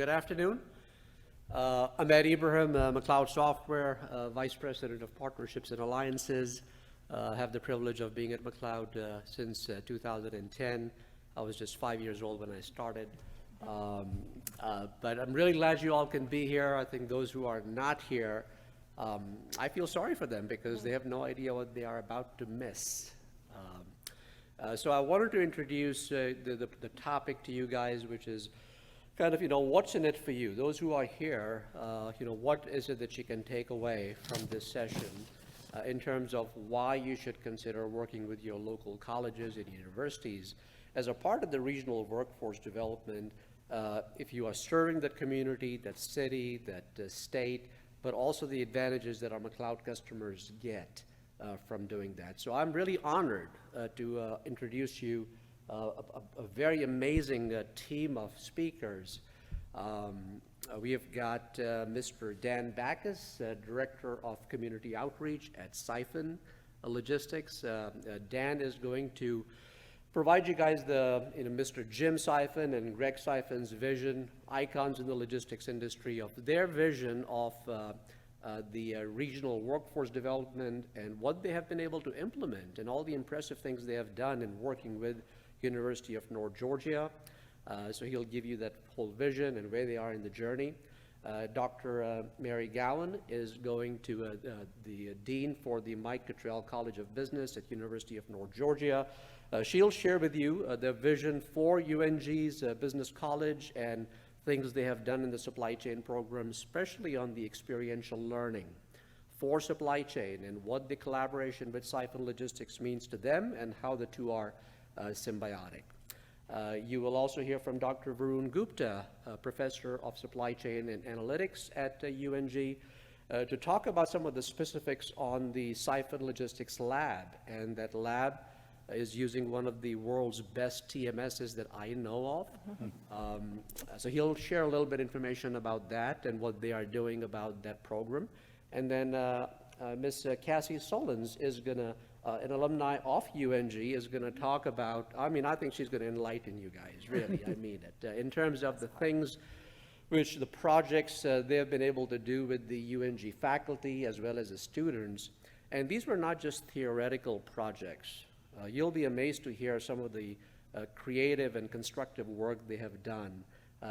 Good afternoon. Ahmed Ibrahim, McLeod Software, Vice President of Partnerships and Alliances. Have the privilege of being at McLeod since 2010. I was just 5 years old when I started. But I'm really glad you all can be here. I think those who are not here, I feel sorry for them because they have no idea what they are about to miss. So I wanted to introduce the topic to you guys, which is kind of, what's in it for you? Those who are here, what is it that you can take away from this session in terms of why you should consider working with your local colleges and universities as a part of the regional workforce development, if you are serving that community, that city, that state, but also the advantages that our McLeod customers get from doing that. So I'm really honored to introduce you a very amazing team of speakers. We have got Mr. Dan Backus, Director of Community Outreach at Siphon Logistics. Dan is going to provide you guys Mr. Jim Siphon and Greg Siphon's vision, icons in the logistics industry, of their vision of the regional workforce development and what they have been able to implement and all the impressive things they have done in working with University of North Georgia. So he'll give you that whole vision and where they are in the journey. Dr. Mary Gowan is going to the Dean for the Mike Cottrell College of Business at University of North Georgia. She'll share with you the vision for UNG's Business College and things they have done in the supply chain program, especially on the experiential learning for supply chain and what the collaboration with Siphon Logistics means to them and how the two are symbiotic. You will also hear from Dr. Varun Gupta, Professor of Supply Chain and Analytics at UNG, to talk about some of the specifics on the Siphon Logistics Lab. And that lab is using one of the world's best TMSs that I know of. So he'll share a little bit information about that and what they are doing about that program. And then Miss Cassie Solons is going to, an alumni of UNG, is going to talk about, I think she's going to enlighten you guys, really, I mean it, in terms of the things which the projects they have been able to do with the UNG faculty as well as the students. And these were not just theoretical projects. You'll be amazed to hear some of the creative and constructive work they have done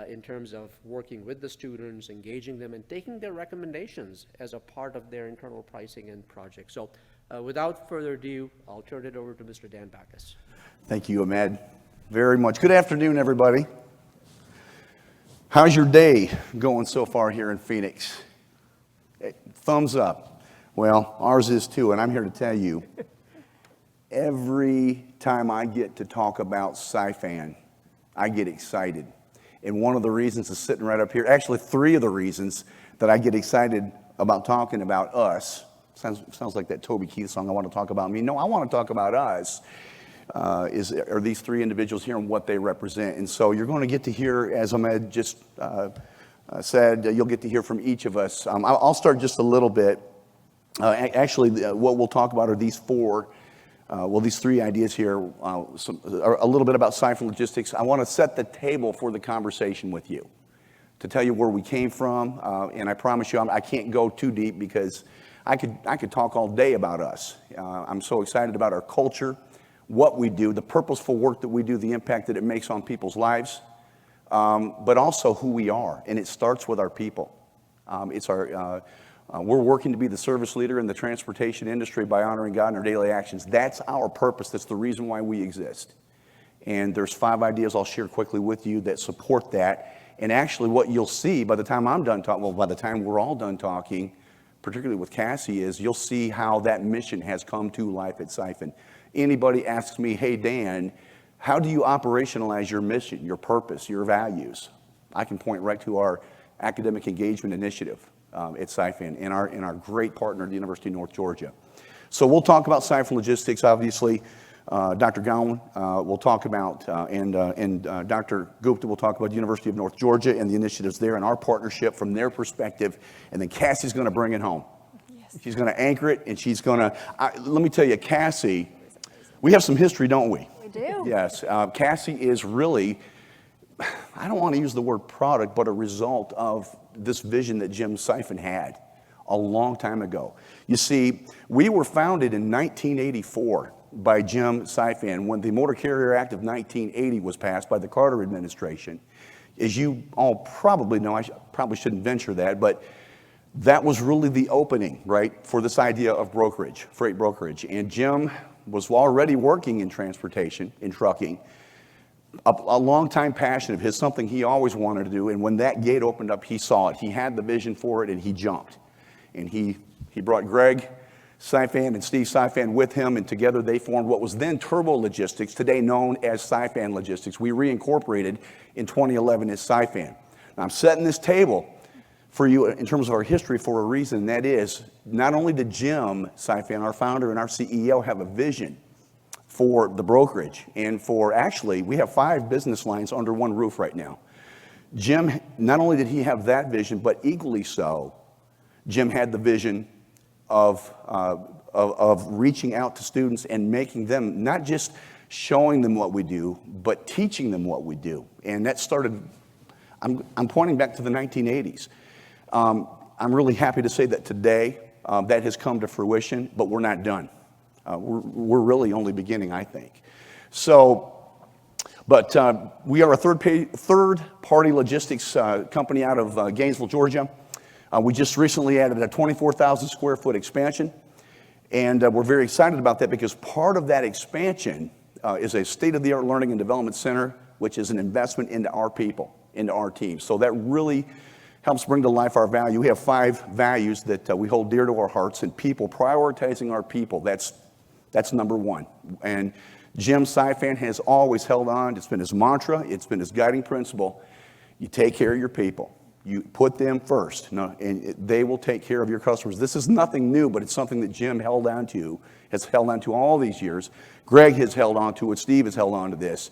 in terms of working with the students, engaging them, and taking their recommendations as a part of their internal pricing and project. So without further ado, I'll turn it over to Mr. Dan Backus. Thank you, Ahmed, very much. Good afternoon, everybody. How's your day going so far here in Phoenix? Hey, thumbs up. Well, ours is too, and I'm here to tell you, every time I get to talk about Siphon, I get excited. And one of the reasons is sitting right up here. Actually, three of the reasons that I get excited about talking about us. Sounds like that Toby Keith song, I want to talk about me. No, I want to talk about us. Are these three individuals here and what they represent. And so you're going to get to hear, as Ahmed just said, you'll get to hear from each of us. I'll start just a little bit. Actually, what we'll talk about are these these three ideas here, a little bit about Siphon Logistics. I want to set the table for the conversation with you, to tell you where we came from, and I promise you I can't go too deep because I could talk all day about us. I'm so excited about our culture, what we do, the purposeful work that we do, the impact that it makes on people's lives, but also who we are, and it starts with our people. We're working to be the service leader in the transportation industry by honoring God in our daily actions. That's our purpose. That's the reason why we exist. And there's 5 ideas I'll share quickly with you that support that. And actually what you'll see by the time I'm done talking, well, by the time we're all done talking, particularly with Cassie, is you'll see how that mission has come to life at Siphon. Anybody asks me, hey, Dan, how do you operationalize your mission, your purpose, your values? I can point right to our academic engagement initiative at Siphon and our great partner at the University of North Georgia. So we'll talk about Siphon Logistics, obviously. Dr. Gowan will talk about, and Dr. Gupta will talk about the University of North Georgia and the initiatives there and our partnership from their perspective. And then Cassie's going to bring it home. Yes. She's going to anchor it, and she's going to, let me tell you, Cassie, we have some history, don't we? We do. Yes. Cassie is really I don't want to use the word product, but a result of this vision that Jim Siphon had a long time ago. You see, we were founded in 1984 by Jim Siphon when the Motor Carrier Act of 1980 was passed by the Carter administration. As you all probably know, I probably shouldn't venture that, but that was really the opening, right, for this idea of brokerage, freight brokerage. And Jim was already working in transportation, in trucking, a long-time passion of his, something he always wanted to do. And when that gate opened up, he saw it. He had the vision for it, and he jumped. And he brought Greg Siphon and Steve Siphon with him, and together they formed what was then Turbo Logistics, today known as Siphon Logistics. We reincorporated in 2011 as Siphon. Now, I'm setting this table for you in terms of our history for a reason, and that is, not only did Jim Siphon, our founder and our CEO, have a vision for the brokerage, and for, actually, we have 5 business lines under one roof right now. Jim, not only did he have that vision, but equally so, Jim had the vision of reaching out to students and making them, not just showing them what we do, but teaching them what we do. And that started, I'm pointing back to the 1980s. I'm really happy to say that today that has come to fruition, but we're not done. We're really only beginning, I think. So, but we are a third-party logistics company out of Gainesville, Georgia. We just recently added a 24,000 square foot expansion, and we're very excited about that because part of that expansion is a state-of-the-art learning and development center, which is an investment into our people, into our team. So that really helps bring to life our value. We have 5 values that we hold dear to our hearts, and people, prioritizing our people, that's number 1. And Jim Siphon has always held on. It's been his mantra. It's been his guiding principle. You take care of your people. You put them first, and they will take care of your customers. This is nothing new, but it's something that Jim has held on to all these years. Greg has held on to it. Steve has held on to this.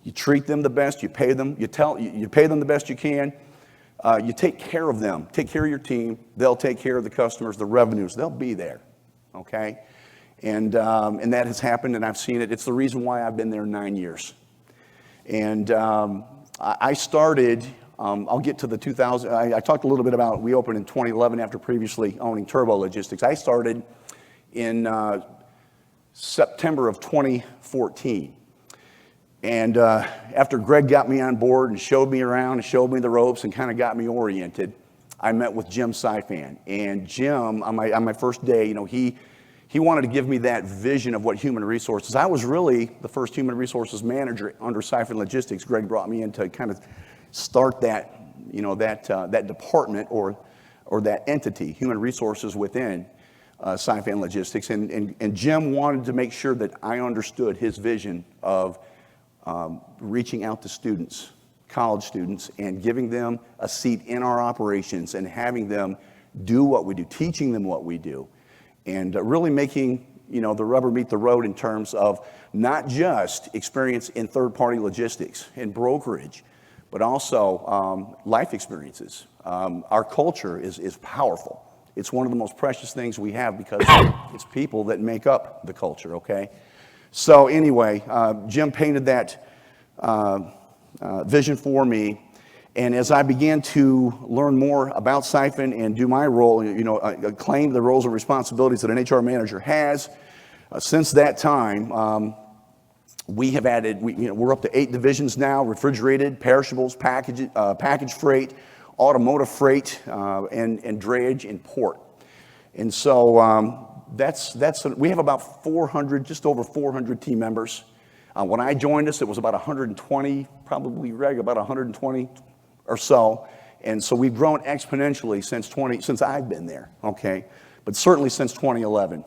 You treat them the best. You pay them. You pay them the best you can. You take care of them. Take care of your team. They'll take care of the customers, the revenues. They'll be there, okay? And that has happened, and I've seen it. It's the reason why I've been there 9 years. And I started. I'll get to the 2000. I talked a little bit about, we opened in 2011 after previously owning Turbo Logistics. I started in September of 2014. And after Greg got me on board and showed me around and showed me the ropes and kind of got me oriented, I met with Jim Siphon. And Jim, on my first day, he wanted to give me that vision of what human resources. I was really the first human resources manager under Siphon Logistics. Greg brought me in to kind of start that, that department or that entity, human resources within Siphon Logistics. And Jim wanted to make sure that I understood his vision of reaching out to students, college students, and giving them a seat in our operations and having them do what we do, teaching them what we do, and really making the rubber meet the road in terms of not just experience in third-party logistics and brokerage, but also life experiences. Our culture is powerful. It's one of the most precious things we have because it's people that make up the culture, okay? So anyway, Jim painted that vision for me, and as I began to learn more about Siphon and do my role, claim the roles and responsibilities that an HR manager has, since that time, we have added, we're up to 8 divisions now: refrigerated, perishables, package freight, automotive freight, and drayage and port. And so we have about 400, just over 400 team members. When I joined us, it was about 120, probably, Greg, about 120 or so. And so we've grown exponentially since I've been there, okay? But certainly since 2011.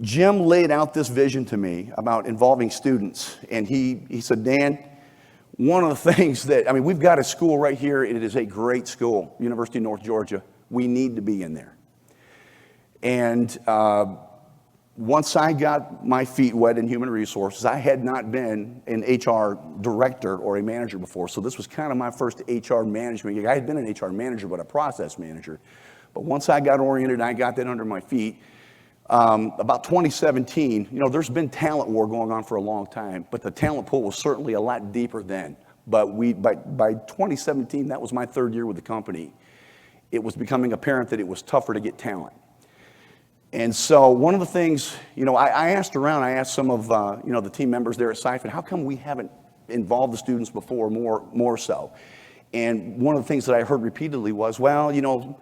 Jim laid out this vision to me about involving students, and he said, Dan, one of the things that, we've got a school right here. It is a great school, University of North Georgia. We need to be in there. And once I got my feet wet in human resources, I had not been an HR director or a manager before, so this was kind of my first HR management gig. I had been an HR manager, but a process manager. But once I got oriented and I got that under my feet, About 2017, there's been talent war going on for a long time, but the talent pool was certainly a lot deeper then. But by 2017, that was my third year with the company, it was becoming apparent that it was tougher to get talent. And so one of the things, I asked around, I asked some of, the team members there at Siphon, how come we haven't involved the students before more so? And one of the things that I heard repeatedly was, well,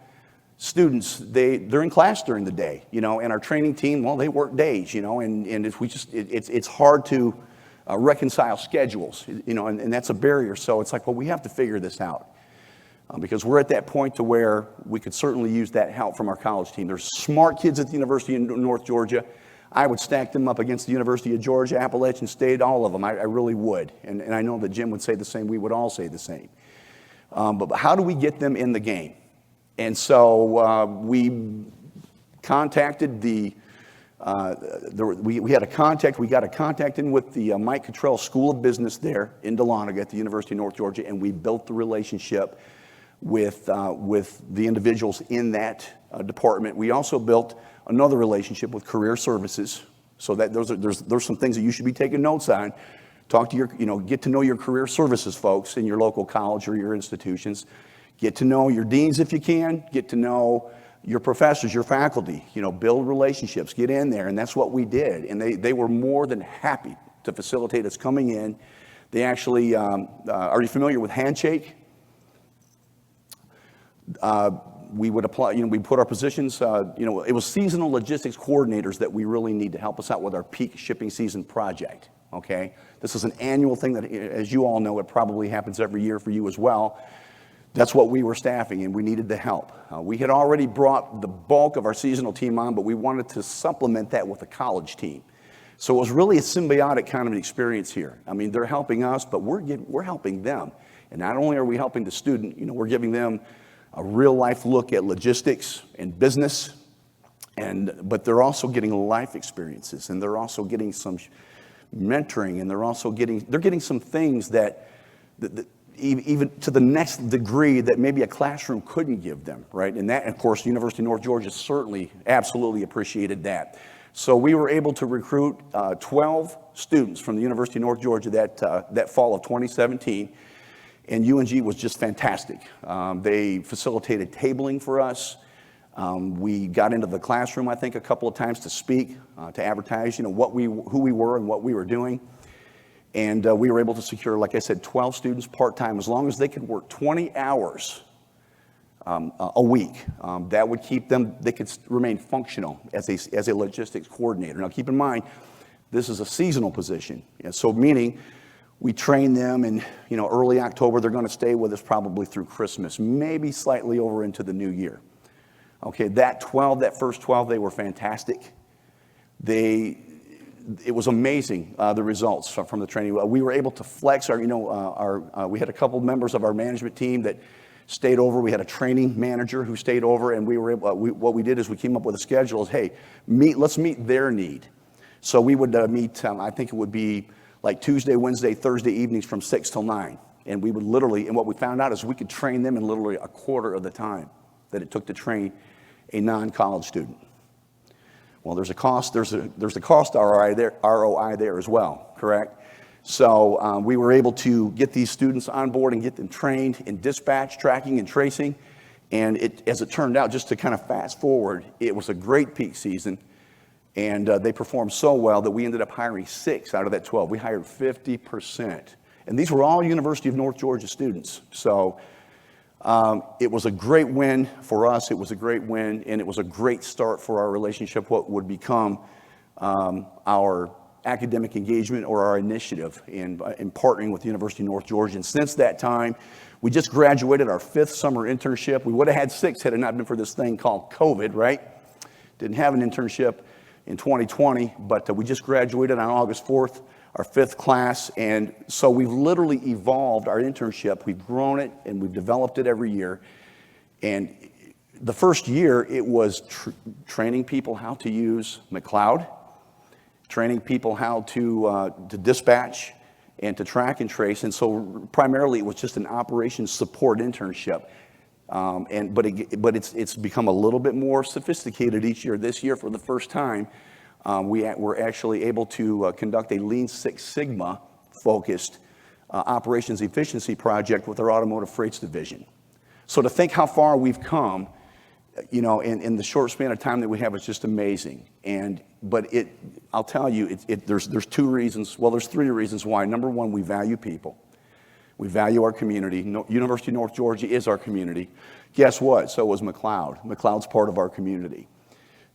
students, they're in class during the day, and our training team, well, they work days, and if we it's hard to reconcile schedules, and that's a barrier. So it's like, well, we have to figure this out. Because we're at that point to where we could certainly use that help from our college team. There's smart kids at the University of North Georgia. I would stack them up against the University of Georgia, Appalachian State, all of them. I really would. And I know that Jim would say the same. We would all say the same. But how do we get them in the game? And so we contacted we had a contact. We got a contact in with the Mike Cottrell School of Business there in Dahlonega at the University of North Georgia, and we built the relationship with the individuals in that department. We also built another relationship with Career Services, so that there's some things that you should be taking notes on. Talk to get to know your Career Services folks in your local college or your institutions. Get to know your deans if you can. Get to know your professors, your faculty. Build relationships. Get in there, and that's what we did. And they were more than happy to facilitate us coming in. They actually, are you familiar with Handshake? We would apply, we put our positions, it was seasonal logistics coordinators that we really need to help us out with our peak shipping season project, okay? This is an annual thing that, as you all know, it probably happens every year for you as well. That's what we were staffing, and we needed the help. We had already brought the bulk of our seasonal team on, but we wanted to supplement that with a college team. So it was really a symbiotic kind of an experience here. I mean, they're helping us, but we're helping them. And not only are we helping the student, we're giving them a real life look at logistics and business, but they're also getting life experiences, and they're also getting some mentoring, and they're getting some things that even to the next degree that maybe a classroom couldn't give them, right? And that, of course, the University of North Georgia certainly absolutely appreciated that. So we were able to recruit 12 students from the University of North Georgia that fall of 2017. And UNG was just fantastic. They facilitated tabling for us. We got into the classroom, I think, a couple of times to speak, to advertise, who we were and what we were doing. And we were able to secure, like I said, 12 students part-time, as long as they could work 20 hours a week. That would keep them, they could remain functional as a logistics coordinator. Now, keep in mind, this is a seasonal position. So meaning, we train them in, early October. They're going to stay with us probably through Christmas, maybe slightly over into the new year. Okay, that first 12, they were fantastic. It was amazing, the results from the training. We were able to flex we had a couple members of our management team that stayed over. We had a training manager who stayed over, and what we did is we came up with a schedule. Hey, let's meet their need. So we would meet, I think it would be like Tuesday, Wednesday, Thursday evenings from 6 till 9. And we would literally, and what we found out is we could train them in literally a quarter of the time that it took to train a non-college student. Well, there's a cost ROI there as well, correct? So we were able to get these students on board and get them trained in dispatch, tracking, and tracing. And as it turned out, just to kind of fast forward, it was a great peak season. And they performed so well that we ended up hiring 6 out of that 12. We hired 50%. And these were all University of North Georgia students. So it was a great win for us. It was a great win, and it was a great start for our relationship, what would become our academic engagement or our initiative in partnering with the University of North Georgia. And since that time, we just graduated our 5th summer internship. We would have had 6 had it not been for this thing called COVID, right? Didn't have an internship in 2020, but we just graduated on August 4th, our 5th class, and so we've literally evolved our internship. We've grown it, and we've developed it every year. And the first year, it was training people how to use McLeod, training people how to dispatch and to track and trace, and so primarily it was just an operations support internship. But it's become a little bit more sophisticated each year. This year, for the first time, we're actually able to conduct a Lean Six Sigma focused operations efficiency project with our automotive freights division. So to think how far we've come, in the short span of time that we have, it's just amazing. I'll tell you, there's two reasons. Well, there's three reasons why. Number one, we value people. We value our community. University of North Georgia is our community. Guess what? So was McLeod. McLeod's part of our community.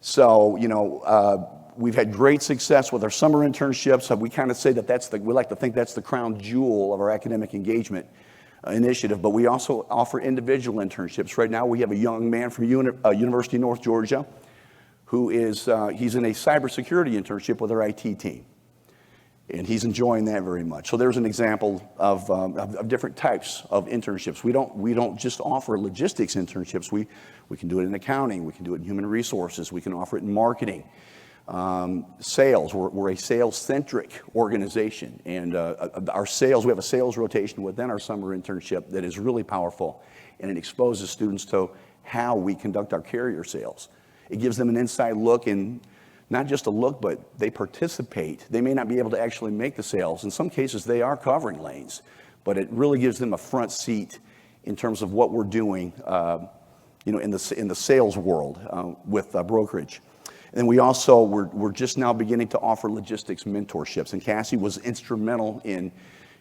So, we've had great success with our summer internships. We kind of say that we like to think that's the crown jewel of our academic engagement initiative, but we also offer individual internships. Right now we have a young man from University of North Georgia who he's in a cybersecurity internship with our IT team. And he's enjoying that very much. So there's an example of different types of internships. We don't just offer logistics internships. We can do it in accounting. We can do it in human resources. We can offer it in marketing, sales. We're a sales-centric organization, and we have a sales rotation within our summer internship that is really powerful, and it exposes students to how we conduct our carrier sales. It gives them an inside look, and not just a look, but they participate. They may not be able to actually make the sales. In some cases, they are covering lanes, but it really gives them a front seat in terms of what we're doing, in the sales world with brokerage. And we're just now beginning to offer logistics mentorships, and Cassie was instrumental in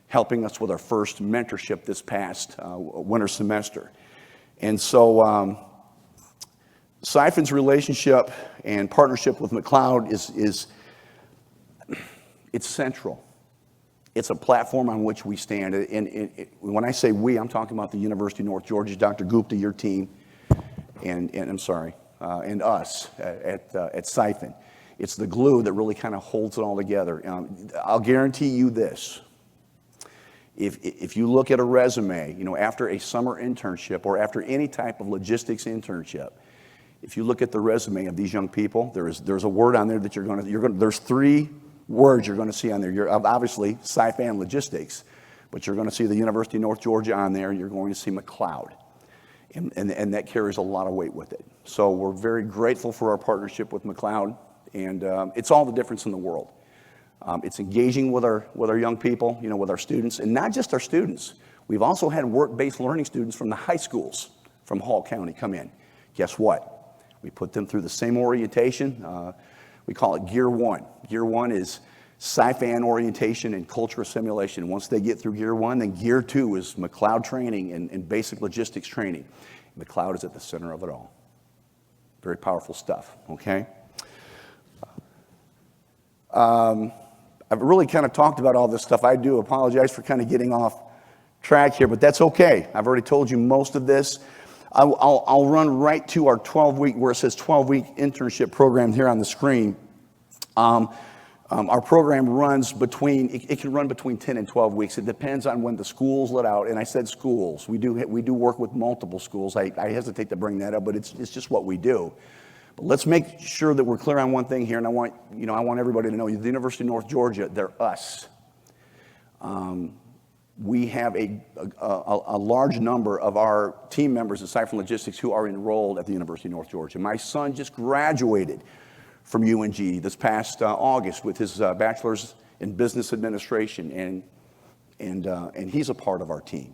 helping us with our first mentorship this past winter semester. And so Siphon's relationship and partnership with McLeod it's central. It's a platform on which we stand. And when I say we, I'm talking about the University of North Georgia, Dr. Gupta, your team, and us at Siphon. It's the glue that really kind of holds it all together. I'll guarantee you this. If you look at a resume, after a summer internship or after any type of logistics internship, if you look at the resume of these young people, there's a word on there that there's three words you're going to see on there. You're obviously Siphon Logistics, but you're going to see the University of North Georgia on there, and you're going to see McLeod. And that carries a lot of weight with it. So we're very grateful for our partnership with McLeod, and it's all the difference in the world. It's engaging with our young people, with our students, and not just our students. We've also had work-based learning students from the high schools from Hall County come in. Guess what? We put them through the same orientation. We call it Gear 1. Gear 1 is Siphon orientation and culture assimilation. Once they get through Gear 1, then Gear 2 is McLeod training and basic logistics training. McLeod is at the center of it all. Very powerful stuff, okay? I've really kind of talked about all this stuff. I do apologize for kind of getting off track here, but that's okay. I've already told you most of this. I'll run right to our 12-week, where it says 12-week internship program here on the screen. Our program runs it can run between 10 and 12 weeks. It depends on when the schools let out. And I said schools. We do work with multiple schools. I hesitate to bring that up, but it's just what we do. But let's make sure that we're clear on one thing here, and I want everybody to know, the University of North Georgia, they're us. We have a large number of our team members at Siphon Logistics who are enrolled at the University of North Georgia. My son just graduated from UNG this past August with his bachelor's in business administration, and he's a part of our team.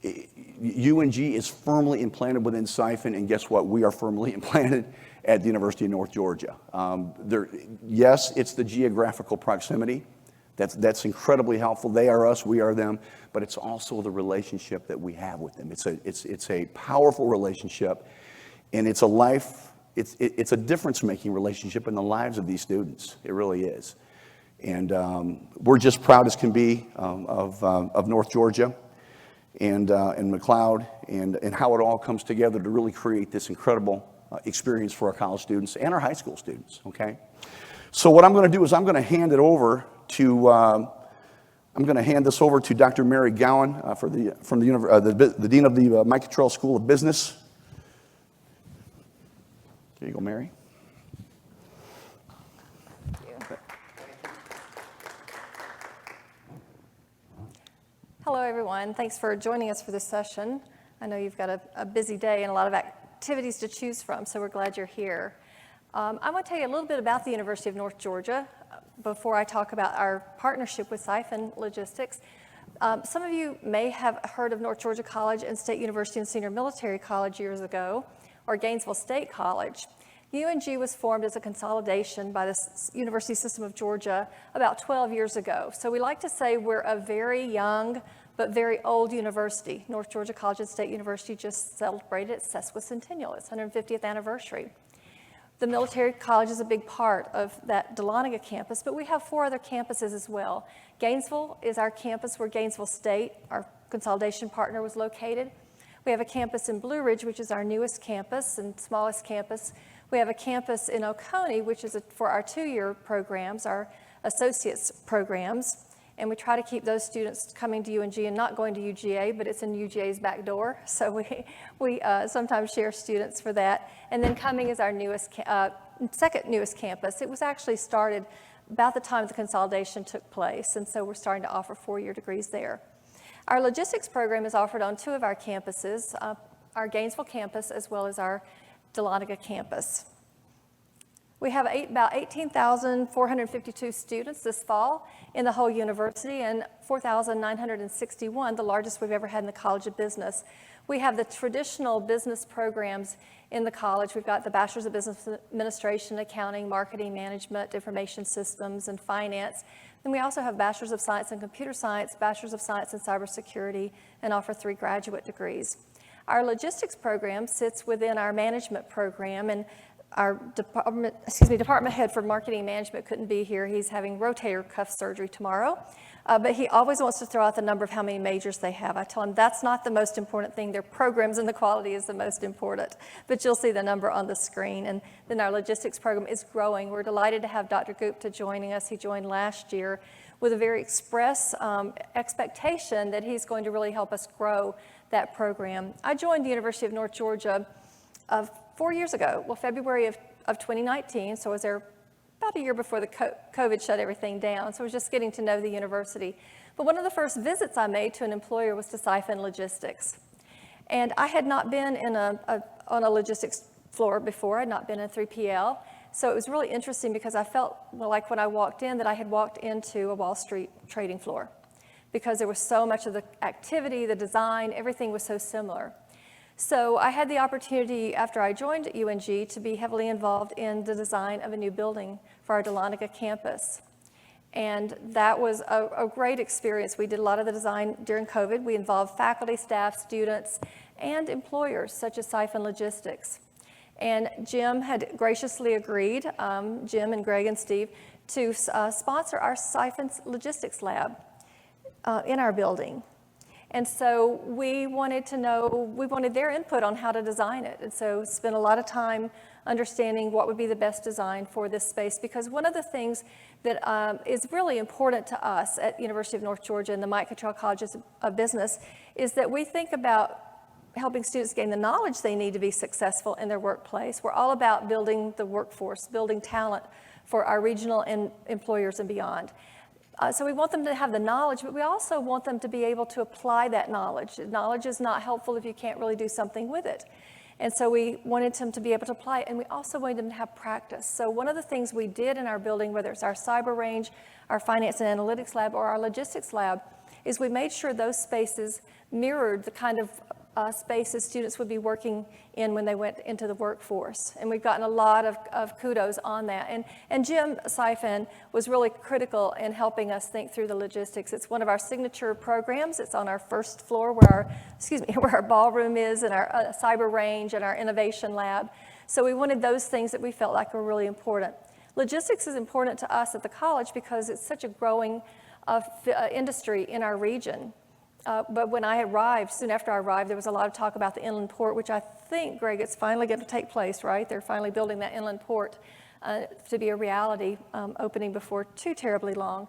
UNG is firmly implanted within Siphon, and guess what? We are firmly implanted at the University of North Georgia. Yes, it's the geographical proximity. That's incredibly helpful. They are us, we are them, but it's also the relationship that we have with them. It's a powerful relationship, and it's a difference-making relationship in the lives of these students. It really is. And we're just proud as can be of North Georgia and McLeod and how it all comes together to really create this incredible experience for our college students and our high school students, okay? So what I'm going to do is I'm going to hand this over to Dr. Mary Gowan the Dean of the Mike Cottrell School of Business. There you go, Mary. Thank you. Hello, everyone. Thanks for joining us for this session. I know you've got a busy day and a lot of activities to choose from, so we're glad you're here. I want to tell you a little bit about the University of North Georgia before I talk about our partnership with Siphon Logistics. Some of you may have heard of North Georgia College and State University and Senior Military College years ago, or Gainesville State College. UNG was formed as a consolidation by the University System of Georgia about 12 years ago. So we like to say we're a very young but very old university. North Georgia College and State University just celebrated its sesquicentennial, its 150th anniversary. The military college is a big part of that Dahlonega campus, but we have 4 other campuses as well. Gainesville is our campus where Gainesville State, our consolidation partner, was located. We have a campus in Blue Ridge, which is our newest campus and smallest campus. We have a campus in Oconee, which is for our 2-year programs, our associates programs. And we try to keep those students coming to UNG and not going to UGA, but it's in UGA's back door. So we sometimes share students for that. And then Cumming is our second newest campus. It was actually started about the time the consolidation took place. And so we're starting to offer 4-year degrees there. Our logistics program is offered on 2 of our campuses, our Gainesville campus as well as our Dahlonega campus. We have about 18,452 students this fall in the whole university and 4,961, the largest we've ever had in the College of Business. We have the traditional business programs in the college. We've got the Bachelor's of Business Administration, Accounting, Marketing, Management, Information Systems, and Finance. Then we also have Bachelor's of Science in Computer Science, Bachelor's of Science in Cybersecurity, and offer 3 graduate degrees. Our logistics program sits within our management program, and our department head for marketing management couldn't be here. He's having rotator cuff surgery tomorrow, but he always wants to throw out the number of how many majors they have. I tell him that's not the most important thing. Their programs and the quality is the most important, but you'll see the number on the screen. And then our logistics program is growing. We're delighted to have Dr. Gupta joining us. He joined last year with a very express expectation that he's going to really help us grow that program. I joined the University of North Georgia 4 years ago, well, February of 2019, so I was there about a year before the COVID shut everything down, so I was just getting to know the university. But one of the first visits I made to an employer was to Siphon Logistics. And I had not been on a logistics floor before. I'd not been in 3PL, so it was really interesting because I felt like when I walked in that I had walked into a Wall Street trading floor because there was so much of the activity, the design, everything was so similar. So I had the opportunity after I joined UNG to be heavily involved in the design of a new building for our Dahlonega campus. And that was a great experience. We did a lot of the design during COVID. We involved faculty, staff, students, and employers such as Siphon Logistics. And Jim had graciously agreed, Jim and Greg and Steve, to sponsor our Siphon Logistics Lab in our building. And so we wanted their input on how to design it. And so spent a lot of time understanding what would be the best design for this space, because one of the things that is really important to us at University of North Georgia and the Mike Cottrell Colleges of Business is that we think about helping students gain the knowledge they need to be successful in their workplace. We're all about building the workforce, building talent for our regional employers and beyond. So we want them to have the knowledge, but we also want them to be able to apply that knowledge. Knowledge is not helpful if you can't really do something with it. And so we wanted them to be able to apply it, and we also wanted them to have practice. So one of the things we did in our building, whether it's our cyber range, our finance and analytics lab, or our logistics lab, is we made sure those spaces mirrored the kind of spaces students would be working in when they went into the workforce. And we've gotten a lot of kudos on that. And Jim Siphon was really critical in helping us think through the logistics. It's one of our signature programs. It's on our first floor where our ballroom is and our cyber range and our innovation lab. So we wanted those things that we felt like were really important. Logistics is important to us at the college because it's such a growing industry in our region. But when I arrived, soon after I arrived, there was a lot of talk about the inland port, which I think, Greg, it's finally going to take place, right? They're finally building that inland port to be a reality, opening before too terribly long.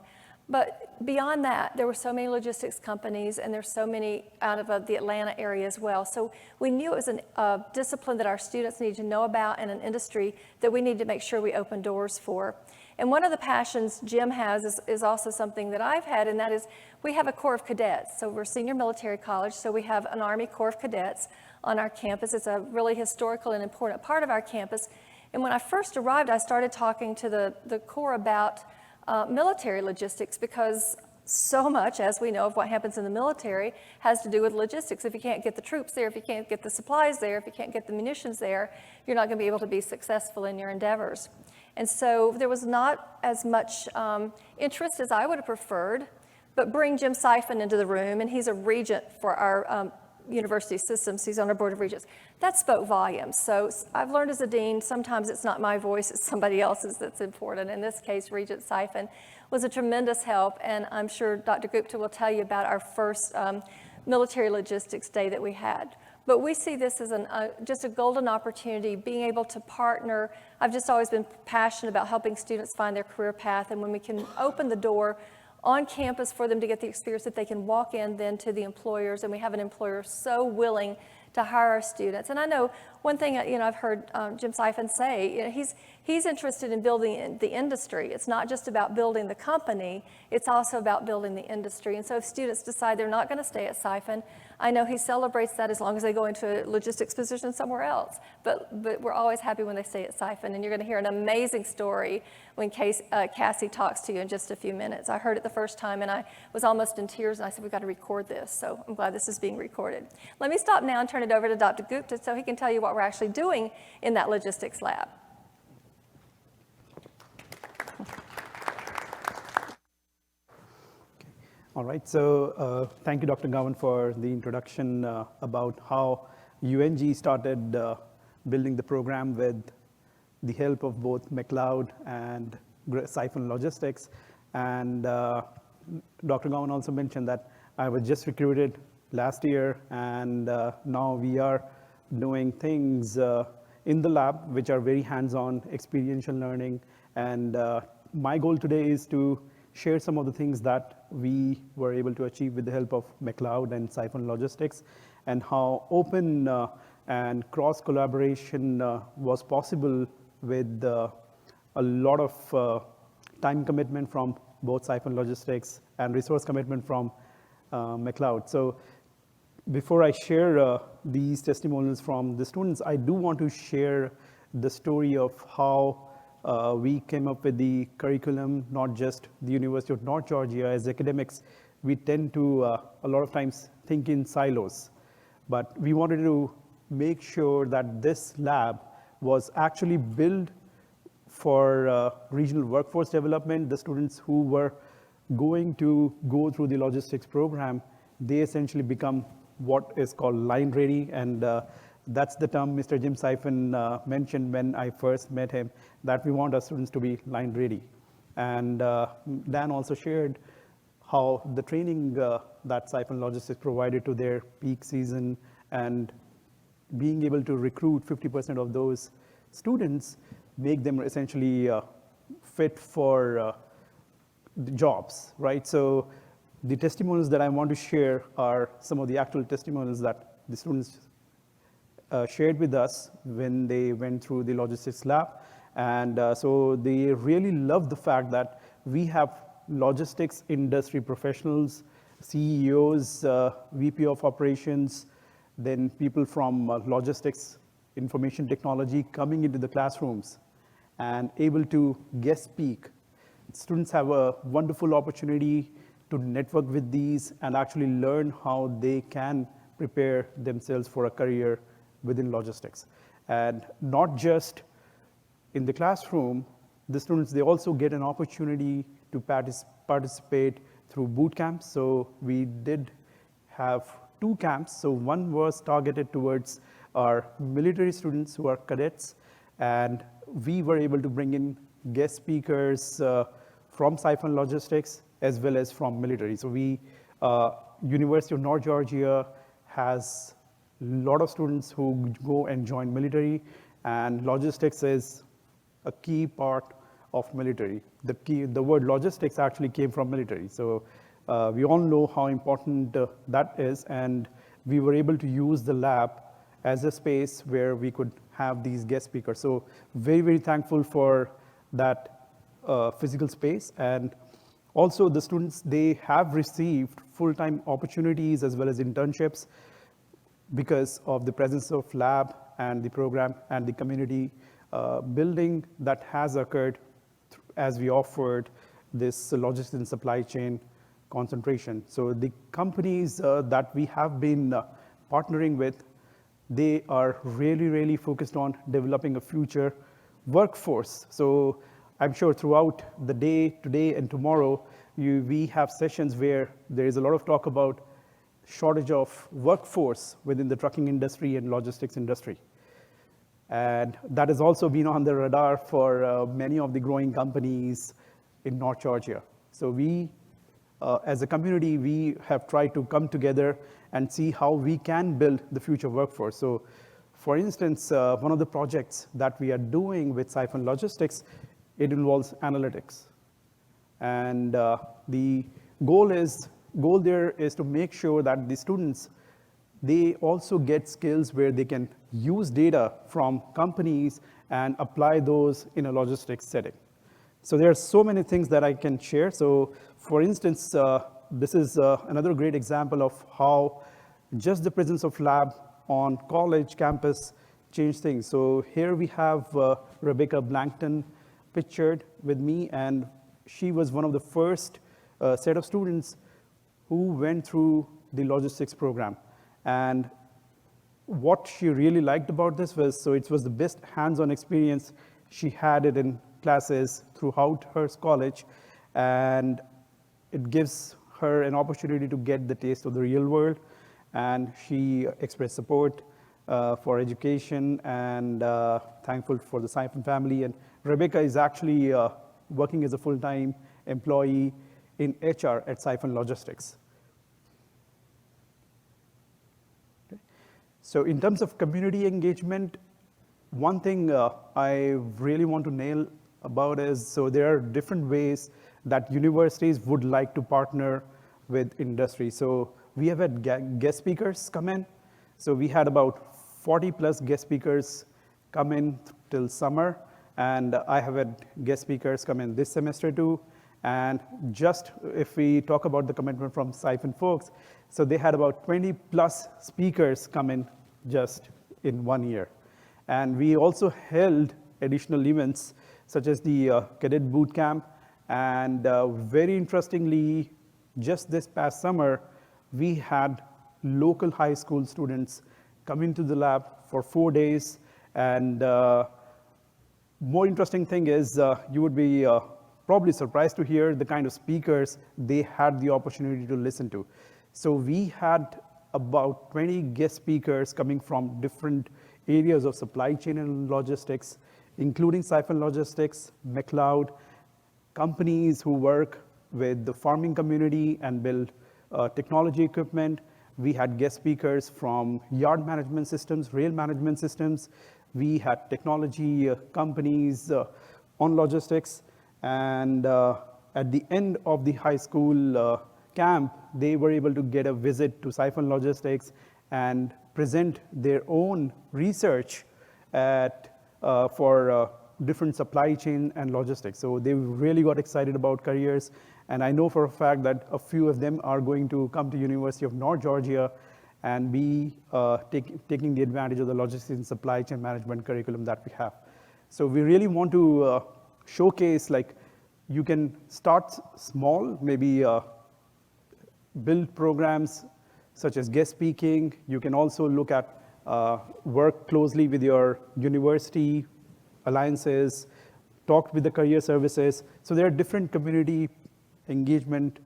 But beyond that, there were so many logistics companies, and there's so many out of the Atlanta area as well. So we knew it was a discipline that our students needed to know about and an industry that we need to make sure we open doors for. And one of the passions Jim has is also something that I've had, and that is we have a Corps of Cadets. So we're senior military college, so we have an Army Corps of Cadets on our campus. It's a really historical and important part of our campus. And when I first arrived, I started talking to the Corps about military logistics, because so much, as we know, of what happens in the military has to do with logistics. If you can't get the troops there, if you can't get the supplies there, if you can't get the munitions there, you're not going to be able to be successful in your endeavors. And so there was not as much interest as I would have preferred, but bring Jim Siphon into the room, and he's a regent for our university systems. He's on our board of regents. That spoke volumes. So I've learned as a dean, sometimes it's not my voice, it's somebody else's that's important. In this case, Regent Siphon was a tremendous help, and I'm sure Dr. Gupta will tell you about our first military logistics day that we had. But we see this as just a golden opportunity, being able to partner. I've just always been passionate about helping students find their career path, and when we can open the door on campus for them to get the experience that they can walk in then to the employers, and we have an employer so willing to hire our students. And I know one thing, I've heard Jim Siphon say, he's interested in building the industry. It's not just about building the company, it's also about building the industry. And so if students decide they're not going to stay at Siphon, I know he celebrates that as long as they go into a logistics position somewhere else. But we're always happy when they stay at Siphon. And you're going to hear an amazing story when Cassie talks to you in just a few minutes. I heard it the first time and I was almost in tears, and I said, we've got to record this. So I'm glad this is being recorded. Let me stop now and turn it over to Dr. Gupta so he can tell you what we're actually doing in that logistics lab. All right, so thank you, Dr. Gowan, for the introduction about how UNG started building the program with the help of both McLeod and Siphon Logistics. And Dr. Gowan also mentioned that I was just recruited last year, and now we are doing things in the lab which are very hands-on, experiential learning. And my goal today is to share some of the things that we were able to achieve with the help of McLeod and Siphon Logistics, and how open and cross-collaboration was possible with a lot of time commitment from both Siphon Logistics and resource commitment from McLeod. So before I share these testimonials from the students, I do want to share the story of how we came up with the curriculum, not just the University of North Georgia. As academics, we tend to a lot of times think in silos, but we wanted to make sure that this lab was actually built for regional workforce development. The students who were going to go through the logistics program, they essentially become what is called line ready, and that's the term Mr. Jim Siphon mentioned when I first met him, that we want our students to be line ready. And Dan also shared how the training that Siphon Logistics provided to their peak season, and being able to recruit 50% of those students, make them essentially fit for the jobs, right? So the testimonials that I want to share are some of the actual testimonials that the students shared with us when they went through the logistics lab. And so they really love the fact that we have logistics industry professionals, CEOs, VP of operations, then people from logistics, information technology coming into the classrooms and able to guest speak. Students have a wonderful opportunity to network with these and actually learn how they can prepare themselves for a career within logistics. And not just in the classroom, the students, they also get an opportunity to participate through boot camps. So we did have 2 camps. So one was targeted towards our military students who are cadets, and we were able to bring in guest speakers from Siphon Logistics as well as from military. So we, University of North Georgia has a lot of students who go and join military, and logistics is a key part of military. The word logistics actually came from military. So we all know how important that is, and we were able to use the lab as a space where we could have these guest speakers. So very, very thankful for that physical space. And also the students, they have received full-time opportunities as well as internships because of the presence of lab and the program and the community building that has occurred as we offered this logistics and supply chain concentration. So the companies that we have been partnering with, they are really, really focused on developing a future workforce. So I'm sure throughout the day, today and tomorrow, we have sessions where there is a lot of talk about shortage of workforce within the trucking industry and logistics industry. And that has also been on the radar for many of the growing companies in North Georgia. So we, as a community, we have tried to come together and see how we can build the future workforce. So for instance, one of the projects that we are doing with Siphon Logistics, it involves analytics. And the goal there is to make sure that the students, they also get skills where they can use data from companies and apply those in a logistics setting. So there are so many things that I can share. So for instance, this is another great example of how just the presence of lab on college campus changed things. So here we have Rebecca Blankton pictured with me, and she was one of the first set of students who went through the logistics program. And what she really liked about this was, so it was the best hands-on experience she had it in classes throughout her college, and it gives her an opportunity to get the taste of the real world. And she expressed support for education and thankful for the Siphon family. And Rebecca is actually working as a full-time employee in HR at Siphon Logistics. Okay. So in terms of community engagement, one thing I really want to nail about is, so there are different ways that universities would like to partner with industry. So we have had guest speakers come in. So we had about 40 plus guest speakers come in till summer, and I have had guest speakers come in this semester too. And just if we talk about the commitment from Siphon folks, so they had about 20 plus speakers come in just in 1 year. And we also held additional events such as the cadet boot camp. And very interestingly, just this past summer, we had local high school students come into the lab for 4 days. And more interesting thing is, you would be probably surprised to hear the kind of speakers they had the opportunity to listen to. So we had about 20 guest speakers coming from different areas of supply chain and logistics, including Siphon Logistics, McLeod, companies who work with the farming community and build technology equipment. We had guest speakers from yard management systems, rail management systems. We had technology companies on logistics. And at the end of the high school camp, they were able to get a visit to Siphon Logistics and present their own research for different supply chain and logistics. So they really got excited about careers. And I know for a fact that a few of them are going to come to University of North Georgia and be taking the advantage of the logistics and supply chain management curriculum that we have. So we really want to showcase, like, you can start small, maybe build programs such as guest speaking. You can also look at work closely with your university alliances, talk with the career services. So there are different community engagement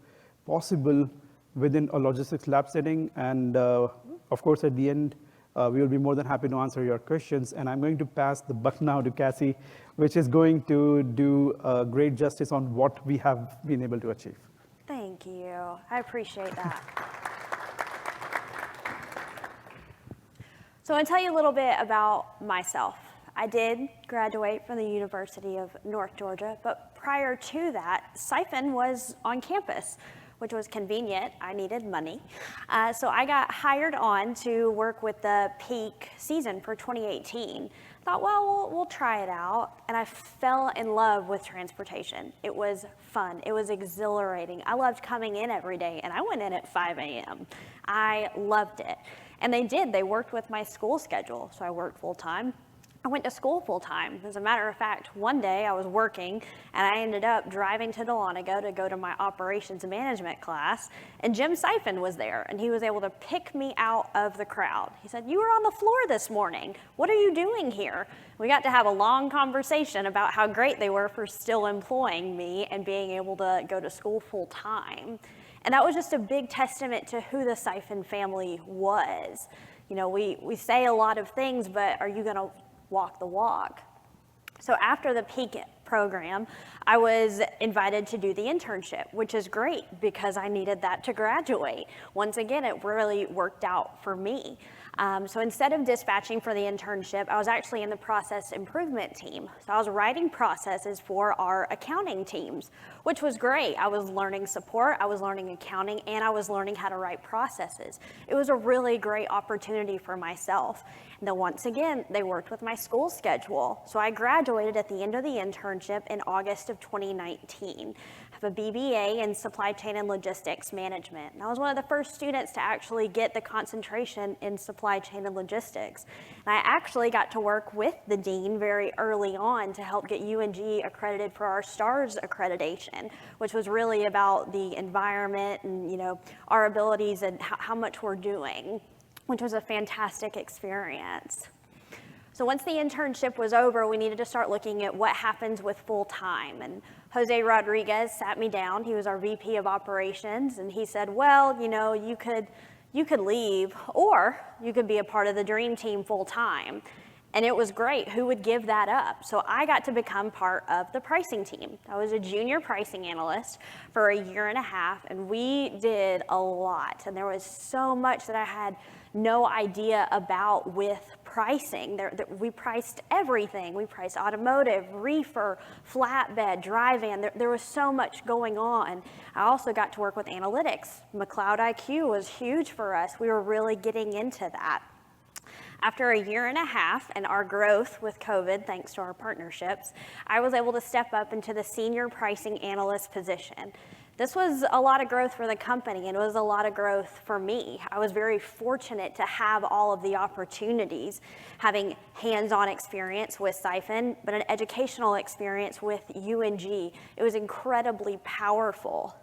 possible within a logistics lab setting. And of course, at the end, we will be more than happy to answer your questions. And I'm going to pass the buck now to Cassie, which is going to do great justice on what we have been able to achieve. Thank you. I appreciate that. So I'll tell you a little bit about myself. I did graduate from the University of North Georgia, but prior to that, Siphon was on campus, which was convenient. I needed money. So I got hired on to work with the peak season for 2018. thought, well, we'll try it out. And I fell in love with transportation. It was fun. It was exhilarating. I loved coming in every day, and I went in at 5 a.m. I loved it. And they did. They worked with my school schedule. So I worked full time. I went to school full time. As a matter of fact, one day I was working and I ended up driving to Dahlonega to go to my operations management class, and Jim Siphon was there, and he was able to pick me out of the crowd. He said, "You were on the floor this morning. What are you doing here?" We got to have a long conversation about how great they were for still employing me and being able to go to school full time. And that was just a big testament to who the Siphon family was. You know, we say a lot of things, but are you going to walk the walk? So after the PEAK program, I was invited to do the internship, which is great because I needed that to graduate. Once again, it really worked out for me. So instead of dispatching for the internship, I was actually in the process improvement team. So I was writing processes for our accounting teams, which was great. I was learning support, I was learning accounting, and I was learning how to write processes. It was a really great opportunity for myself. And then once again, they worked with my school schedule. So I graduated at the end of the internship in August of 2019. I have a BBA in supply chain and logistics management. And I was one of the first students to actually get the concentration in supply chain and logistics. And I actually got to work with the dean very early on to help get UNG accredited for our STARS accreditation, which was really about the environment and, you know, our abilities and how much we're doing, which was a fantastic experience. So once the internship was over, we needed to start looking at what happens with full time. And Jose Rodriguez sat me down. He was our VP of operations, and he said, well, you know, you could leave, or you could be a part of the dream team full time. And it was great. Who would give that up? So I got to become part of the pricing team. I was a junior pricing analyst for a year and a half, and we did a lot. And there was so much that I had no idea about with pricing. We priced everything. We priced automotive, reefer, flatbed, dry van. There was so much going on. I also got to work with analytics. McLeod IQ was huge for us. We were really getting into that. After a year and a half and our growth with COVID, thanks to our partnerships, I was able to step up into the senior pricing analyst position. This was a lot of growth for the company, and it was a lot of growth for me. I was very fortunate to have all of the opportunities, having hands-on experience with Siphon, but an educational experience with UNG. It was incredibly powerful.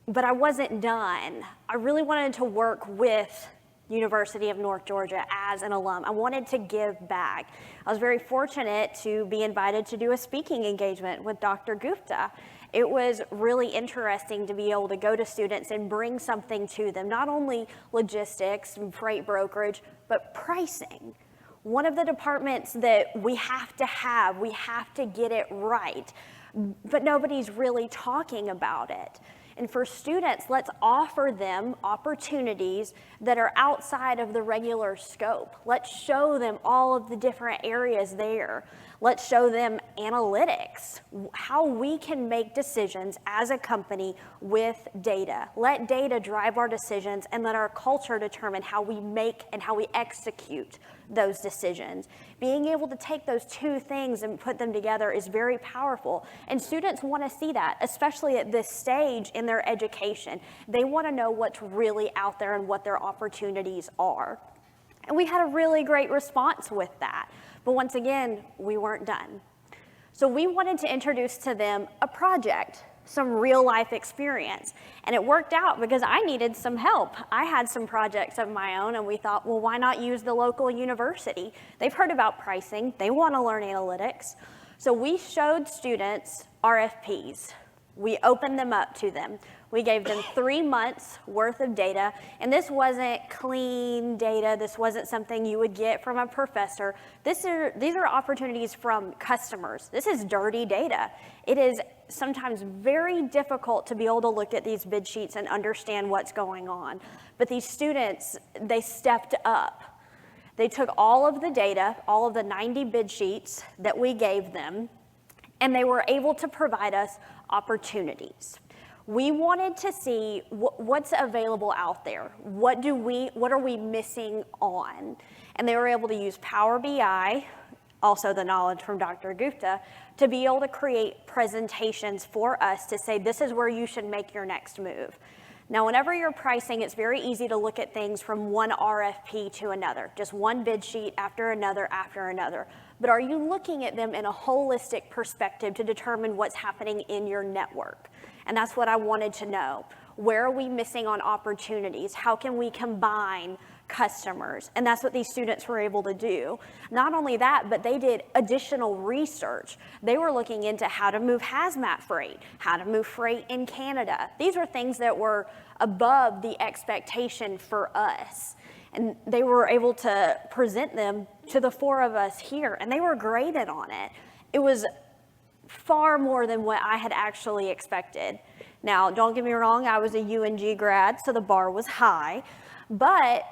But I wasn't done. I really wanted to work with University of North Georgia as an alum. I wanted to give back. I was very fortunate to be invited to do a speaking engagement with Dr. Gupta. It was really interesting to be able to go to students and bring something to them, not only logistics and freight brokerage, but pricing. One of the departments that we have to get it right, but nobody's really talking about it. And for students, let's offer them opportunities that are outside of the regular scope. Let's show them all of the different areas there. Let's show them analytics, how we can make decisions as a company with data. Let data drive our decisions, and let our culture determine how we make and how we execute those decisions. Being able to take those two things and put them together is very powerful. And students want to see that, especially at this stage in their education. They want to know what's really out there and what their opportunities are. And we had a really great response with that. But once again, we weren't done. So we wanted to introduce to them a project, some real life experience. And it worked out because I needed some help. I had some projects of my own, and we thought, well, why not use the local university? They've heard about pricing. They want to learn analytics. So we showed students RFPs. We opened them up to them. We gave them 3 months worth of data, and this wasn't clean data. This wasn't something you would get from a professor. These are opportunities from customers. This is dirty data. It is sometimes very difficult to be able to look at these bid sheets and understand what's going on. But these students, they stepped up. They took all of the data, all of the 90 bid sheets that we gave them, and they were able to provide us opportunities. We wanted to see what's available out there. What are we missing on? And they were able to use Power BI, also the knowledge from Dr. Gupta, to be able to create presentations for us to say, this is where you should make your next move. Now, whenever you're pricing, it's very easy to look at things from one RFP to another, just one bid sheet after another after another. But are you looking at them in a holistic perspective to determine what's happening in your network? And that's what I wanted to know. Where are we missing on opportunities? How can we combine customers? And that's what these students were able to do. Not only that, but they did additional research. They were looking into how to move hazmat freight, how to move freight in Canada. These were things that were above the expectation for us. And they were able to present them to the four of us here, and they were graded on it. It was far more than what I had actually expected. Now, don't get me wrong, I was a UNG grad, so the bar was high, but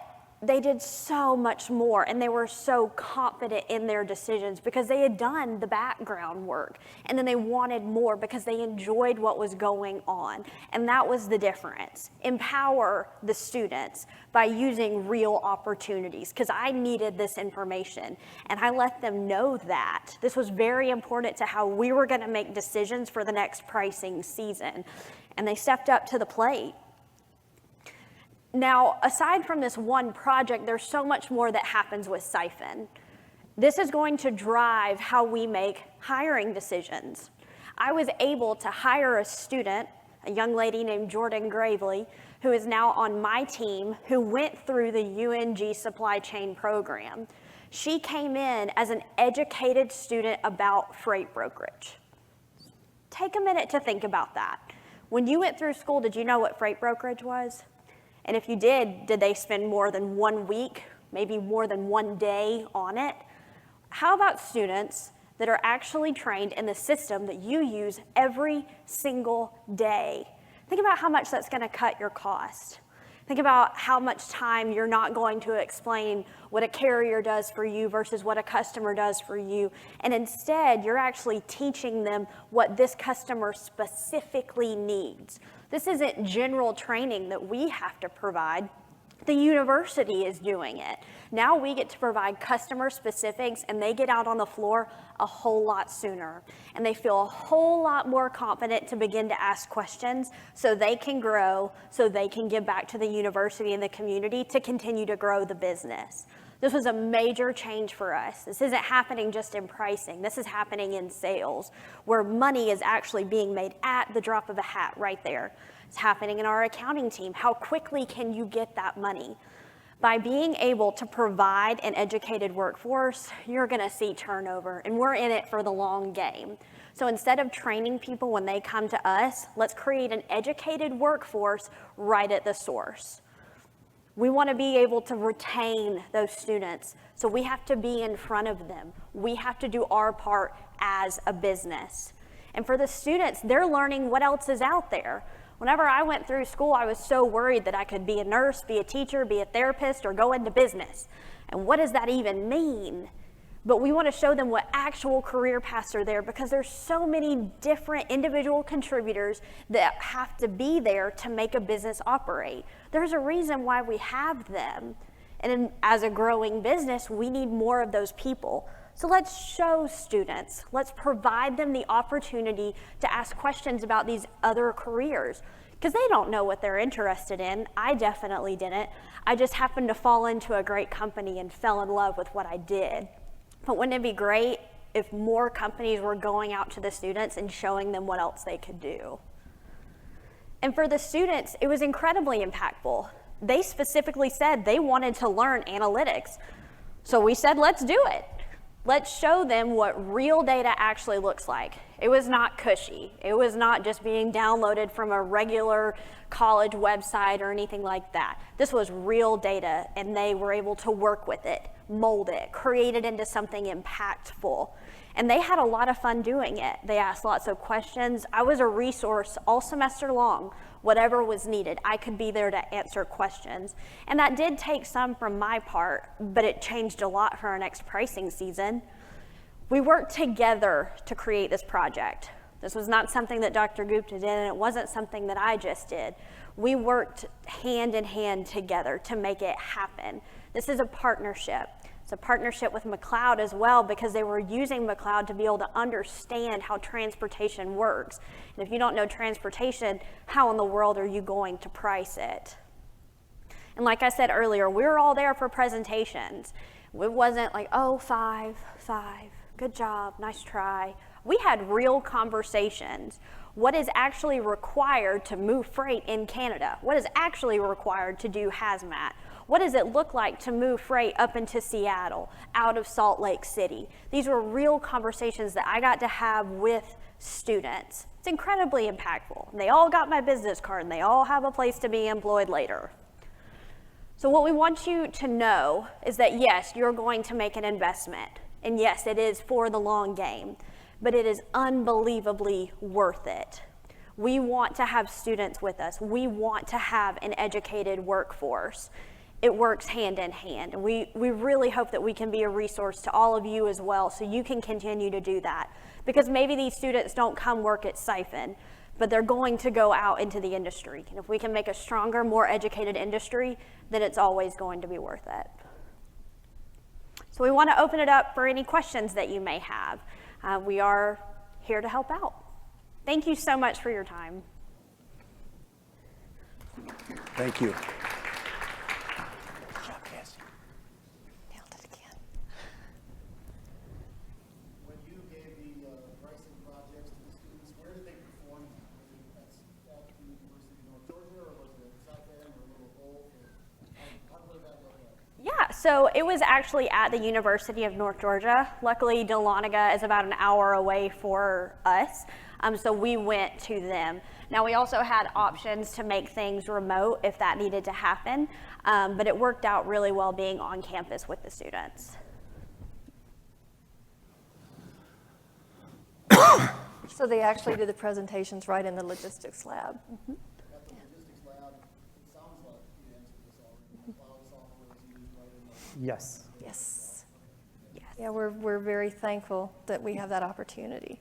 they did so much more, and they were so confident in their decisions because they had done the background work, and then they wanted more because they enjoyed what was going on, and that was the difference. Empower the students by using real opportunities, because I needed this information, and I let them know that. This was very important to how we were gonna make decisions for the next pricing season, and they stepped up to the plate. Now, aside from this one project, there's so much more that happens with Siphon. This is going to drive how we make hiring decisions. I was able to hire a student, a young lady named Jordan Gravely, who is now on my team, who went through the UNG supply chain program. She came in as an educated student about freight brokerage. Take a minute to think about that. When you went through school, did you know what freight brokerage was? And if you did they spend more than 1 week, maybe more than 1 day on it? How about students that are actually trained in the system that you use every single day? Think about how much that's gonna cut your cost. Think about how much time you're not going to explain what a carrier does for you versus what a customer does for you. And instead, you're actually teaching them what this customer specifically needs. This isn't general training that we have to provide. The university is doing it. Now we get to provide customer specifics, and they get out on the floor a whole lot sooner. And they feel a whole lot more confident to begin to ask questions so they can grow, so they can give back to the university and the community to continue to grow the business. This was a major change for us. This isn't happening just in pricing. This is happening in sales, where money is actually being made at the drop of a hat right there. It's happening in our accounting team. How quickly can you get that money? By being able to provide an educated workforce, you're gonna see turnover, and we're in it for the long game. So instead of training people when they come to us, let's create an educated workforce right at the source. We want to be able to retain those students, so we have to be in front of them. We have to do our part as a business. And for the students, they're learning what else is out there. Whenever I went through school, I was so worried that I could be a nurse, be a teacher, be a therapist, or go into business. And what does that even mean? But we want to show them what actual career paths are there, because there's so many different individual contributors that have to be there to make a business operate. There's a reason why we have them. And as a growing business, we need more of those people. So let's show students, let's provide them the opportunity to ask questions about these other careers, because they don't know what they're interested in. I definitely didn't. I just happened to fall into a great company and fell in love with what I did. But wouldn't it be great if more companies were going out to the students and showing them what else they could do? And for the students, it was incredibly impactful. They specifically said they wanted to learn analytics. So we said, let's do it. Let's show them what real data actually looks like. It was not cushy. It was not just being downloaded from a regular college website or anything like that. This was real data, and they were able to work with it, mold it, create it into something impactful. And they had a lot of fun doing it. They asked lots of questions. I was a resource all semester long. Whatever was needed, I could be there to answer questions. And that did take some from my part, but it changed a lot for our next pricing season. We worked together to create this project. This was not something that Dr. Gupta did, and it wasn't something that I just did. We worked hand in hand together to make it happen. This is a partnership. It's a partnership with McLeod as well, because they were using McLeod to be able to understand how transportation works. And if you don't know transportation, how in the world are you going to price it? And like I said earlier, we were all there for presentations. It wasn't like, oh, 5, good job, nice try. We had real conversations. What is actually required to move freight in Canada? What is actually required to do hazmat? What does it look like to move freight up into Seattle, out of Salt Lake City? These were real conversations that I got to have with students. It's incredibly impactful. They all got my business card, and they all have a place to be employed later. So what we want you to know is that yes, you're going to make an investment. And yes, it is for the long game, but it is unbelievably worth it. We want to have students with us. We want to have an educated workforce. It works hand in hand. And we really hope that we can be a resource to all of you as well, so you can continue to do that. Because maybe these students don't come work at Siphon, but they're going to go out into the industry. And if we can make a stronger, more educated industry, then it's always going to be worth it. So we want to open it up for any questions that you may have. We are here to help out. Thank you so much for your time. Thank you. Nailed it again. When you gave the pricing projects to the students, where did they perform? Was it at the University of North Georgia, or was it at South End, or a little both? What did that look like? Yeah, so it was actually at the University of North Georgia. Luckily, Dahlonega is about an hour away for us, so we went to them. Now, we also had options to make things remote if that needed to happen, but it worked out really well being on campus with the students. So they actually do the presentations right in the logistics lab. At the logistics lab, it sounds like you answered this already. Cloud software is used right in the Yes. Yes. Yeah, we're very thankful that we have that opportunity.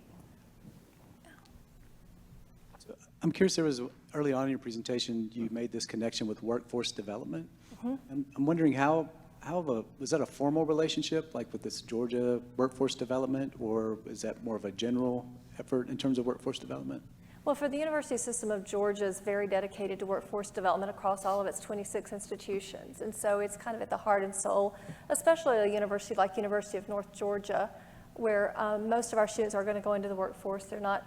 I'm curious, there was, early on in your presentation, you made this connection with workforce development. And I'm wondering was that a formal relationship, like with this Georgia workforce development, or is that more of a general effort in terms of workforce development? Well, for the University System of Georgia is very dedicated to workforce development across all of its 26 institutions. And so it's kind of at the heart and soul, especially a university like University of North Georgia, where most of our students are going to go into the workforce. They're not,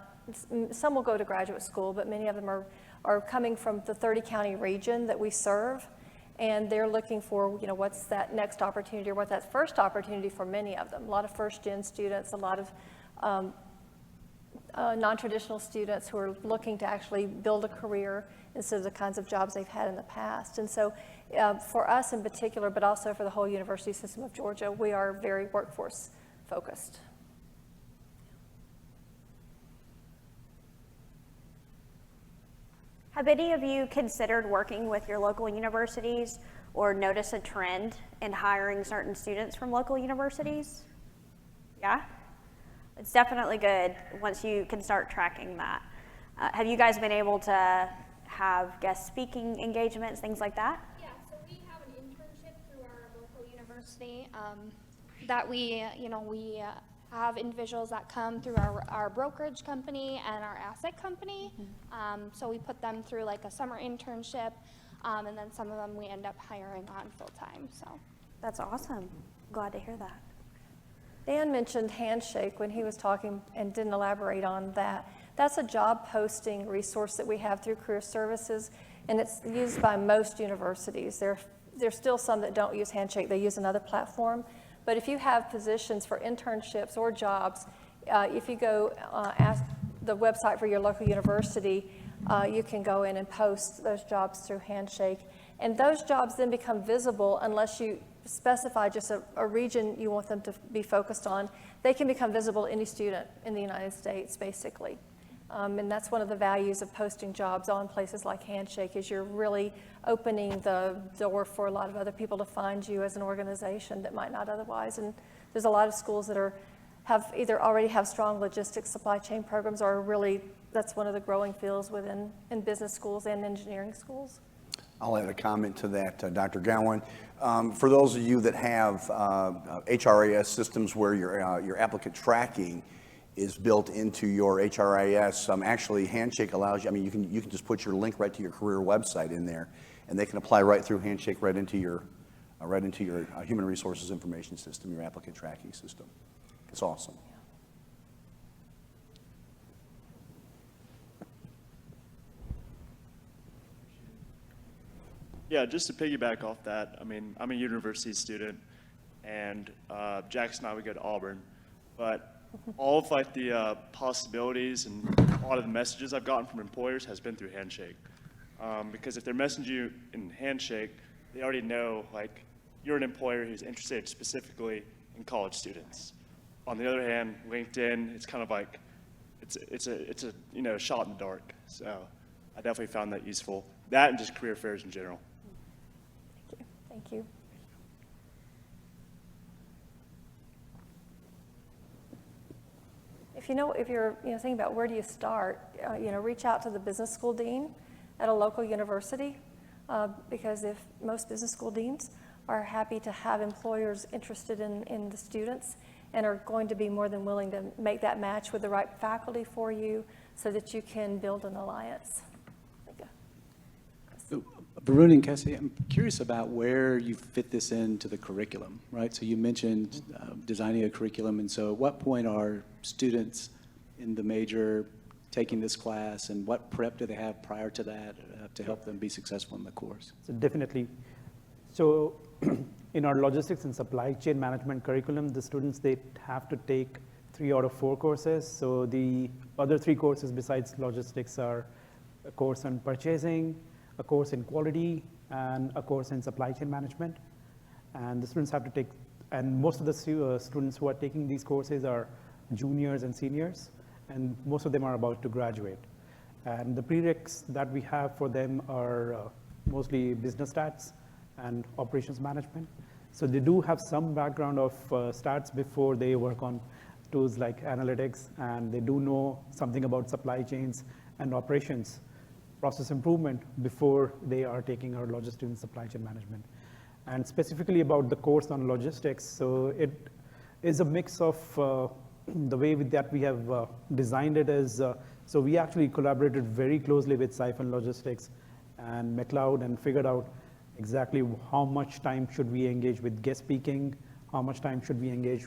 some will go to graduate school, but many of them are coming from the 30-county region that we serve. And they're looking for, what's that next opportunity, or what's that first opportunity for many of them. A lot of first-gen students, a lot of non-traditional students who are looking to actually build a career instead of the kinds of jobs they've had in the past. And so for us in particular, but also for the whole University System of Georgia, we are very workforce focused. Have any of you considered working with your local universities or notice a trend in hiring certain students from local universities? Yeah? It's definitely good once you can start tracking that. Have you guys been able to have guest speaking engagements, things like that? Yeah, so we have an internship through our local university that we have individuals that come through our brokerage company and our asset company. So we put them through like a summer internship, and then some of them we end up hiring on full time. So That's awesome. Glad to hear that. Dan mentioned Handshake when he was talking and didn't elaborate on that. That's a job posting resource that we have through Career Services, and it's used by most universities. There's still some that don't use Handshake. They use another platform. But if you have positions for internships or jobs, if you go ask the website for your local university, you can go in and post those jobs through Handshake. And those jobs then become visible unless you specify just a region you want them to be focused on. They can become visible to any student in the United States, basically. And that's one of the values of posting jobs on places like Handshake, is you're really opening the door for a lot of other people to find you as an organization that might not otherwise. And there's a lot of schools that are either already have strong logistics supply chain programs, or really that's one of the growing fields in business schools and engineering schools. I'll add a comment to that, Dr. Gowan. For those of you that have HRIS systems where your applicant tracking is built into your HRIS, actually Handshake allows you, I mean, you can just put your link right to your career website in there, and they can apply right through Handshake right into your human resources information system, your applicant tracking system. It's awesome. Yeah, just to piggyback off that, I mean, I'm a university student, and Jackson and I would go to Auburn, but all of like the possibilities and a lot of the messages I've gotten from employers has been through Handshake, because if they're messaging you in Handshake, they already know like you're an employer who's interested specifically in college students. On the other hand, LinkedIn, it's kind of like it's a shot in the dark. So I definitely found that useful. That and just career fairs in general. Thank you. If you're thinking about where do you start, reach out to the business school dean at a local university, because if most business school deans are happy to have employers interested in the students and are going to be more than willing to make that match with the right faculty for you so that you can build an alliance. Varun and Cassie, I'm curious about where you fit this into the curriculum, right? So you mentioned designing a curriculum, and so at what point are students in the major taking this class, and what prep do they have prior to that to help them be successful in the course? So definitely. So in our logistics and supply chain management curriculum, the students, they have to take 3 out of 4 courses. So the other 3 courses besides logistics are a course on purchasing, a course in quality, and a course in supply chain management. And the students have to take, and most of the students who are taking these courses are juniors and seniors, and most of them are about to graduate. And the prereqs that we have for them are mostly business stats and operations management. So they do have some background of stats before they work on tools like analytics, and they do know something about supply chains and operations, process improvement before they are taking our logistics and supply chain management. And specifically about the course on logistics, so it is a mix of the way that we have designed it is, so we actually collaborated very closely with Siphon Logistics and McLeod and figured out exactly how much time should we engage with guest speaking, how much time should we engage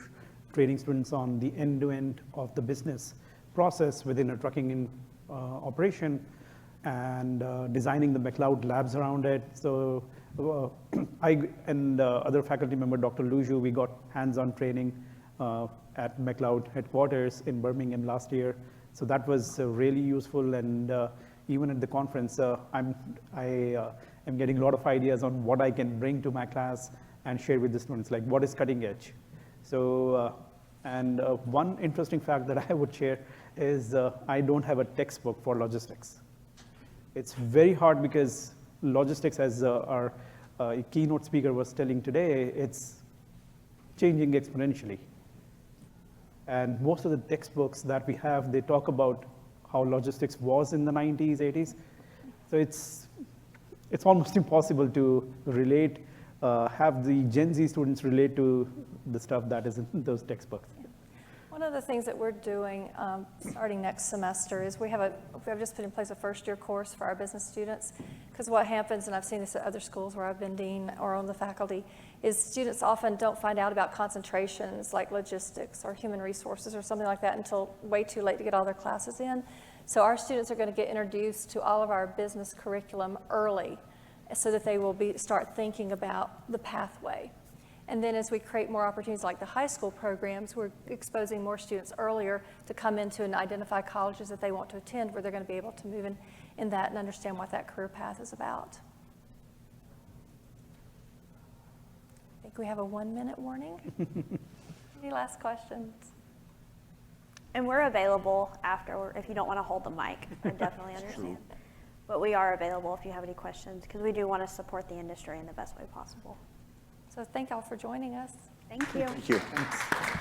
training students on the end-to-end of the business process within a trucking operation, and designing the McLeod labs around it. So I and other faculty member, Dr. Luju, we got hands-on training at McLeod headquarters in Birmingham last year. So that was really useful, and even at the conference, I am getting a lot of ideas on what I can bring to my class and share with the students, like what is cutting edge. So, one interesting fact that I would share is I don't have a textbook for logistics. It's very hard because logistics, as our keynote speaker was telling today, it's changing exponentially. And most of the textbooks that we have, they talk about how logistics was in the 90s, 80s. So it's almost impossible to relate, have the Gen Z students relate to the stuff that is in those textbooks. One of the things that we're doing starting next semester is we have just put in place a first-year course for our business students, because what happens, and I've seen this at other schools where I've been dean or on the faculty, is students often don't find out about concentrations like logistics or human resources or something like that until way too late to get all their classes in. So our students are going to get introduced to all of our business curriculum early so that they will start thinking about the pathway. And then as we create more opportunities like the high school programs, we're exposing more students earlier to come into and identify colleges that they want to attend, where they're going to be able to move in that and understand what that career path is about. I think we have a 1-minute warning. Any last questions? And we're available after, if you don't want to hold the mic. I definitely understand. But we are available if you have any questions, because we do want to support the industry in the best way possible. So thank y'all for joining us. Thank you. Thank you. Thanks.